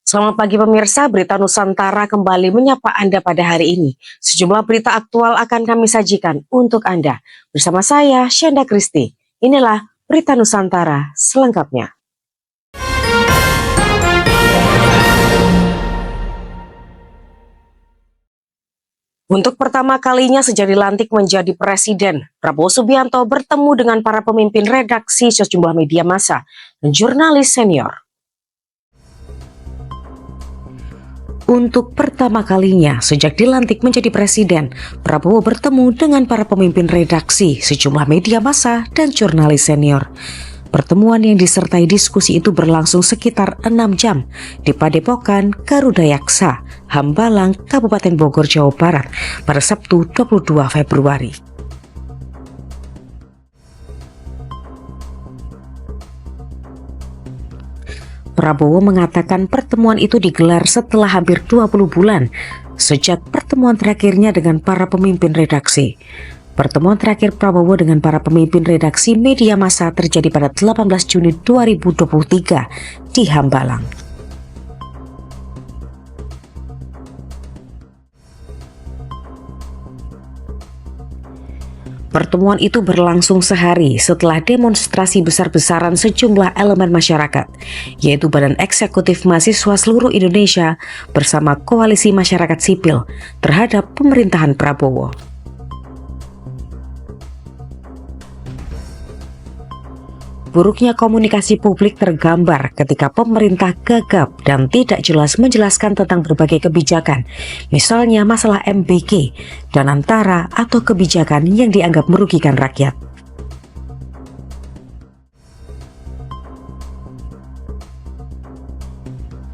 Selamat pagi pemirsa, Berita Nusantara kembali menyapa Anda pada hari ini. Sejumlah berita aktual akan kami sajikan untuk Anda. Bersama saya, Shenda Kristi. Inilah Berita Nusantara selengkapnya. Untuk pertama kalinya sejak dilantik menjadi presiden, Prabowo Subianto bertemu dengan para pemimpin redaksi sejumlah media massa dan jurnalis senior. Untuk pertama kalinya sejak dilantik menjadi presiden, Prabowo bertemu dengan para pemimpin redaksi, sejumlah media massa, dan jurnalis senior. Pertemuan yang disertai diskusi itu berlangsung sekitar 6 jam di Padepokan Garuda Yaksa, Hambalang, Kabupaten Bogor, Jawa Barat pada Sabtu 22 Februari. Prabowo mengatakan pertemuan itu digelar setelah hampir 20 bulan sejak pertemuan terakhirnya dengan para pemimpin redaksi. Pertemuan terakhir Prabowo dengan para pemimpin redaksi media massa terjadi pada 18 Juni 2023 di Hambalang. Pertemuan itu berlangsung sehari setelah demonstrasi besar-besaran sejumlah elemen masyarakat, yaitu Badan Eksekutif Mahasiswa Seluruh Indonesia bersama Koalisi Masyarakat Sipil terhadap pemerintahan Prabowo. Buruknya komunikasi publik tergambar ketika pemerintah gagap dan tidak jelas menjelaskan tentang berbagai kebijakan, misalnya masalah MBG dan antara atau kebijakan yang dianggap merugikan rakyat.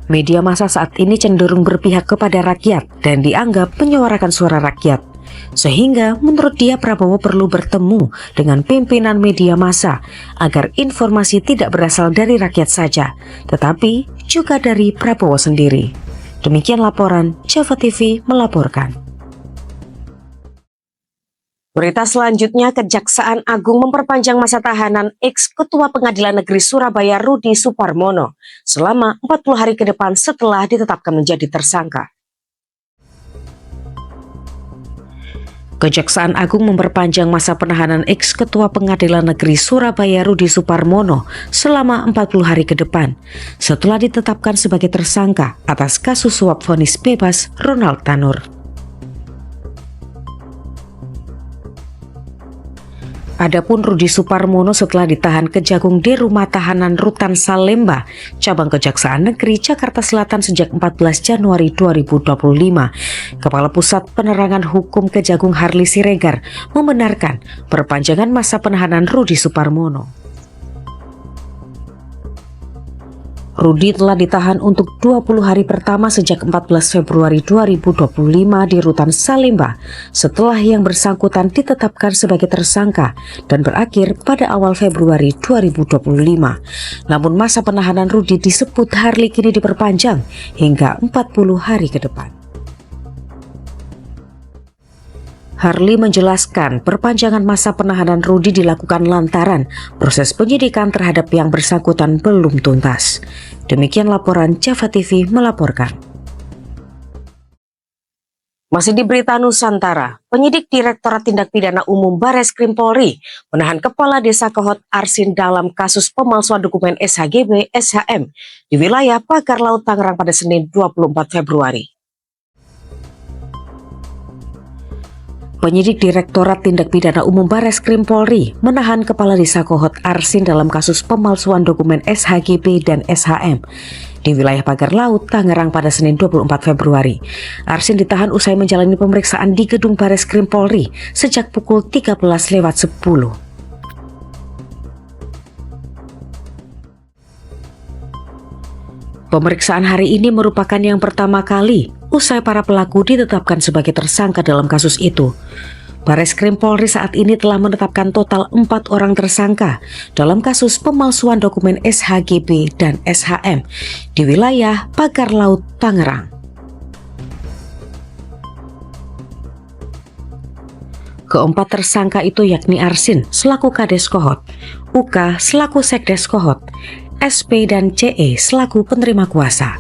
Media massa saat ini cenderung berpihak kepada rakyat dan dianggap menyuarakan suara rakyat. Sehingga menurut dia Prabowo perlu bertemu dengan pimpinan media massa agar informasi tidak berasal dari rakyat saja, tetapi juga dari Prabowo sendiri. Demikian laporan Java TV melaporkan. Berita selanjutnya, Kejaksaan Agung memperpanjang masa tahanan ex-Ketua Pengadilan Negeri Surabaya Rudi Suparmono selama 40 hari ke depan setelah ditetapkan menjadi tersangka. Kejaksaan Agung memperpanjang masa penahanan ex-Ketua Pengadilan Negeri Surabaya Rudi Suparmono selama 40 hari ke depan setelah ditetapkan sebagai tersangka atas kasus suap vonis bebas Ronald Tanur. Adapun Rudi Suparmono setelah ditahan Kejagung di Rumah Tahanan Rutan Salemba, Cabang Kejaksaan Negeri Jakarta Selatan sejak 14 Januari 2025. Kepala Pusat Penerangan Hukum Kejagung Harli Siregar membenarkan perpanjangan masa penahanan Rudi Suparmono. Rudi telah ditahan untuk 20 hari pertama sejak 14 Februari 2025 di Rutan Salemba setelah yang bersangkutan ditetapkan sebagai tersangka dan berakhir pada awal Februari 2025. Namun masa penahanan Rudi disebut Harli kini diperpanjang hingga 40 hari ke depan. Harli menjelaskan perpanjangan masa penahanan Rudi dilakukan lantaran proses penyidikan terhadap yang bersangkutan belum tuntas. Demikian laporan Java TV melaporkan. Masih di Berita Nusantara, penyidik Direktorat Tindak Pidana Umum Bareskrim Polri menahan Kepala Desa Kohot Arsin dalam kasus pemalsuan dokumen SHGB SHM di wilayah Pagar Laut Tangerang pada Senin 24 Februari. Penyidik Direktorat Tindak Pidana Umum Bareskrim Polri menahan Kepala Desa Kohot Arsin dalam kasus pemalsuan dokumen SHGB dan SHM di wilayah Pagar Laut, Tangerang pada Senin 24 Februari. Arsin ditahan usai menjalani pemeriksaan di gedung Bareskrim Polri sejak pukul 13.10. Pemeriksaan hari ini merupakan yang pertama kali usai para pelaku ditetapkan sebagai tersangka dalam kasus itu. Bareskrim Polri saat ini telah menetapkan total 4 orang tersangka dalam kasus pemalsuan dokumen SHGB dan SHM di wilayah Pagar Laut, Tangerang. Keempat tersangka itu yakni Arsin selaku Kades Kohot, UK selaku Sekdes Kohot, SP dan CE selaku penerima kuasa.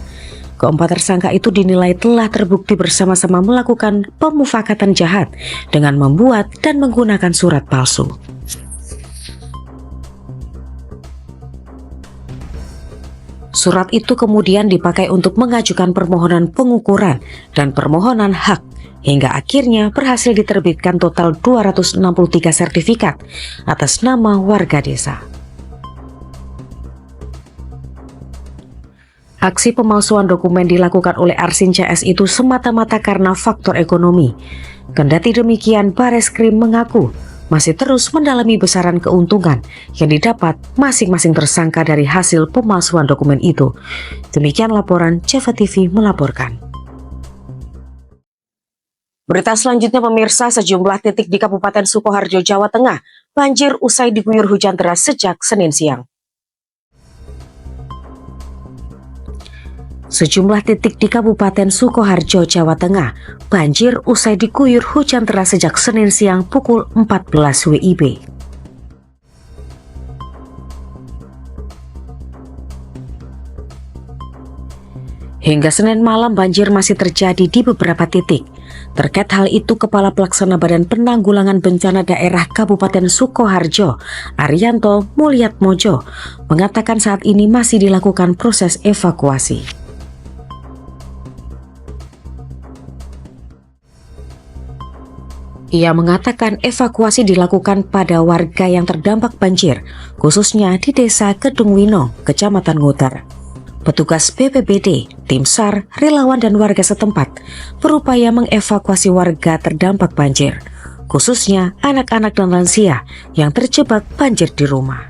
Keempat tersangka itu dinilai telah terbukti bersama-sama melakukan pemufakatan jahat dengan membuat dan menggunakan surat palsu. Surat itu kemudian dipakai untuk mengajukan permohonan pengukuran dan permohonan hak, hingga akhirnya berhasil diterbitkan total 263 sertifikat atas nama warga desa. Aksi pemalsuan dokumen dilakukan oleh Arsin CS itu semata-mata karena faktor ekonomi. Kendati demikian, Bareskrim mengaku masih terus mendalami besaran keuntungan yang didapat masing-masing tersangka dari hasil pemalsuan dokumen itu. Demikian laporan Java TV melaporkan. Berita selanjutnya pemirsa, sejumlah titik di Kabupaten Sukoharjo, Jawa Tengah banjir usai diguyur hujan deras sejak Senin siang. Sejumlah titik di Kabupaten Sukoharjo, Jawa Tengah banjir usai diguyur hujan deras sejak Senin siang pukul 14 WIB. Hingga Senin malam banjir masih terjadi di beberapa titik. Terkait hal itu, Kepala Pelaksana Badan Penanggulangan Bencana Daerah Kabupaten Sukoharjo, Arianto Mulyatmojo, mengatakan saat ini masih dilakukan proses evakuasi. Ia mengatakan evakuasi dilakukan pada warga yang terdampak banjir, khususnya di Desa Kedung Wino, Kecamatan Nguter. Petugas BPBD, tim SAR, relawan dan warga setempat berupaya mengevakuasi warga terdampak banjir, khususnya anak-anak dan lansia yang terjebak banjir di rumah.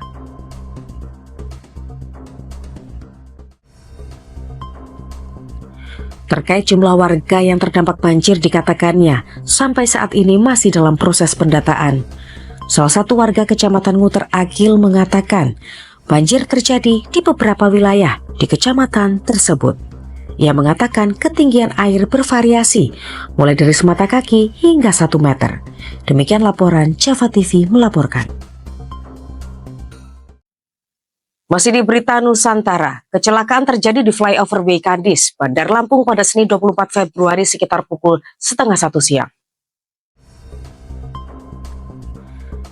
Terkait jumlah warga yang terdampak banjir, dikatakannya sampai saat ini masih dalam proses pendataan. Salah satu warga Kecamatan Nguter, Agil, mengatakan banjir terjadi di beberapa wilayah di kecamatan tersebut. Ia mengatakan ketinggian air bervariasi mulai dari semata kaki hingga 1 meter. Demikian laporan Java TV melaporkan. Masih di berita Nusantara, kecelakaan terjadi di flyover Waikandis, Bandar Lampung pada Senin 24 Februari sekitar pukul 12:30 siang.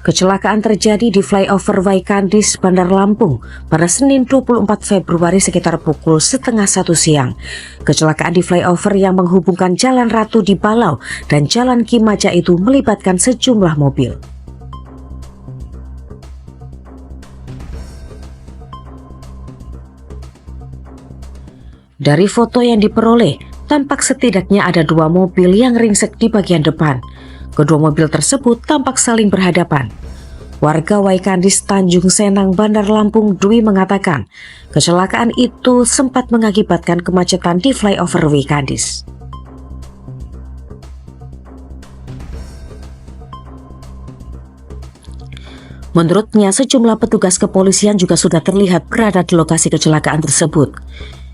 Kecelakaan terjadi di flyover Waikandis, Bandar Lampung pada Senin 24 Februari sekitar pukul 12:30 siang. Kecelakaan di flyover yang menghubungkan Jalan Ratu di Balau dan Jalan Kimaja itu melibatkan sejumlah mobil. Dari foto yang diperoleh, tampak setidaknya ada 2 mobil yang ringsek di bagian depan. Kedua mobil tersebut tampak saling berhadapan. Warga Waikandis Tanjung Senang, Bandar Lampung, Dwi mengatakan kecelakaan itu sempat mengakibatkan kemacetan di flyover Waikandis. Menurutnya, sejumlah petugas kepolisian juga sudah terlihat berada di lokasi kecelakaan tersebut.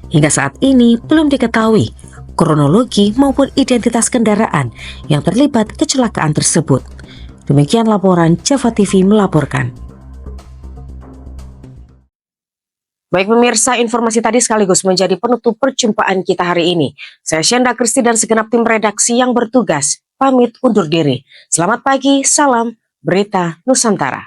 Hingga saat ini belum diketahui kronologi maupun identitas kendaraan yang terlibat kecelakaan tersebut. Demikian laporan Java TV melaporkan. Baik pemirsa, informasi tadi sekaligus menjadi penutup perjumpaan kita hari ini. Saya Syenda Kristi dan segenap tim redaksi yang bertugas pamit undur diri. Selamat pagi, salam Berita Nusantara.